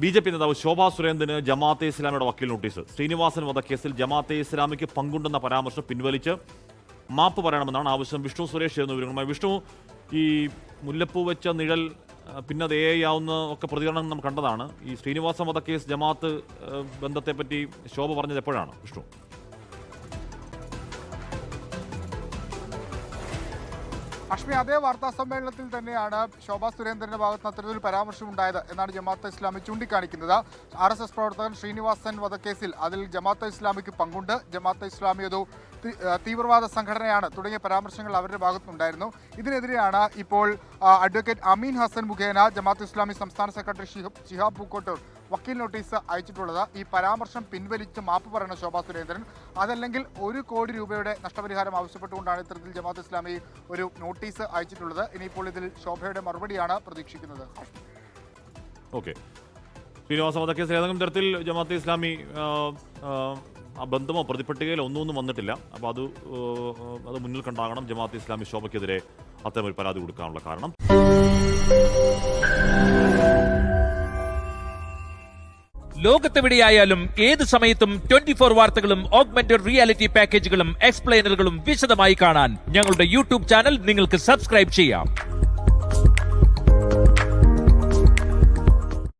BJP നേതാവ് ശോഭാ സുരേന്ദ്രന് ജമാഅത്തെ ഇസ്ലാമിയുടെ വക്കീൽ നോട്ടീസ്. ശ്രീനിവാസൻ വധക്കേസിൽ ജമാഅത്തെ ഇസ്ലാമിക്ക് പങ്കുണ്ടെന്ന പരാമർശം പിൻവലിച്ച് മാപ്പ് പറയണമെന്നാണ് ആവശ്യം. വിഷ്ണു സുരേഷ് ചേർന്ന വിവരങ്ങളുമായി. വിഷ്ണു, ഈ മുല്ലപ്പൂ വെച്ച നിഴൽ പിന്നെ അത് ആവുന്ന ഒക്കെ പ്രതികരണം നാം കണ്ടതാണ്. ഈ ശ്രീനിവാസൻ വധക്കേസ് ജമാഅത്ത് ബന്ധത്തെപ്പറ്റി ശോഭ പറഞ്ഞത് എപ്പോഴാണ് വിഷ്ണു? അഷ്മി, അതേ വാർത്താ സമ്മേളനത്തിൽ തന്നെയാണ് ശോഭാ സുരേന്ദ്രന്റെ ഭാഗത്ത് അത്തരത്തിൽ പരാമർശം ഉണ്ടായത് എന്നാണ് ജമാഅത്തെ ഇസ്ലാമി ചൂണ്ടിക്കാണിക്കുന്നത്. RSS പ്രവർത്തകൻ ശ്രീനിവാസൻ വധക്കേസിൽ അതിൽ ജമാഅത്തെ ഇസ്ലാമിക്ക് പങ്കുണ്ട്, ജമാഅത്തെ ഇസ്ലാമി ഒരു തീവ്രവാദ സംഘടനയാണ് തുടങ്ങിയ പരാമർശങ്ങൾ അവരുടെ ഭാഗത്തുനിന്നുണ്ടായിരുന്നു. ഇതിനെതിരെയാണ് ഇപ്പോൾ അഡ്വക്കേറ്റ് അമീൻ ഹസൻ മുഖേന ജമാഅത്തെ ഇസ്ലാമി സംസ്ഥാന സെക്രട്ടറി ശിഹാബ് പൂക്കോട്ടൂർ വക്കീൽ നോട്ടീസ് അയച്ചിട്ടുള്ളത്. ഈ പരാമർശം പിൻവലിച്ച് മാപ്പ് പറയണം ശോഭാ സുരേന്ദ്രൻ, അതല്ലെങ്കിൽ 1 കോടി രൂപയുടെ നഷ്ടപരിഹാരം ആവശ്യപ്പെട്ടുകൊണ്ടാണ് ഇത്തരത്തിൽ ജമാഅത്തെ ഇസ്ലാമി ഒരു നോട്ടീസ് അയച്ചിട്ടുള്ളത്. ഇനിയിപ്പോൾ ഇതിൽ ശോഭയുടെ മറുപടിയാണ് പ്രതീക്ഷിക്കുന്നത്. ഓക്കെ, ശ്രീനിവാസ വധക്കേസിൽ ഏതെങ്കിലും തരത്തിൽ ജമാഅത്തെ ഇസ്ലാമി ആ ബന്ധമോ പ്രതിപട്ടികയിലോ ഒന്നും വന്നിട്ടില്ല. അപ്പോൾ അത് മുന്നിൽ കണ്ടാകണം ജമാഅത്തെ ഇസ്ലാമി ശോഭയ്ക്കെതിരെ അത്തരമൊരു പരാതി കൊടുക്കാനുള്ള കാരണം. ലോകത്തെവിടെയായാലും ഏത് സമയത്തും 24 വാർത്തകളും ഓഗ്മെന്റഡ് റിയാലിറ്റി പാക്കേജുകളും എക്സ്പ്ലെയിനറുകളും വിശദമായി കാണാൻ ഞങ്ങളുടെ യൂട്യൂബ് ചാനൽ നിങ്ങൾക്ക് സബ്സ്ക്രൈബ് ചെയ്യാം.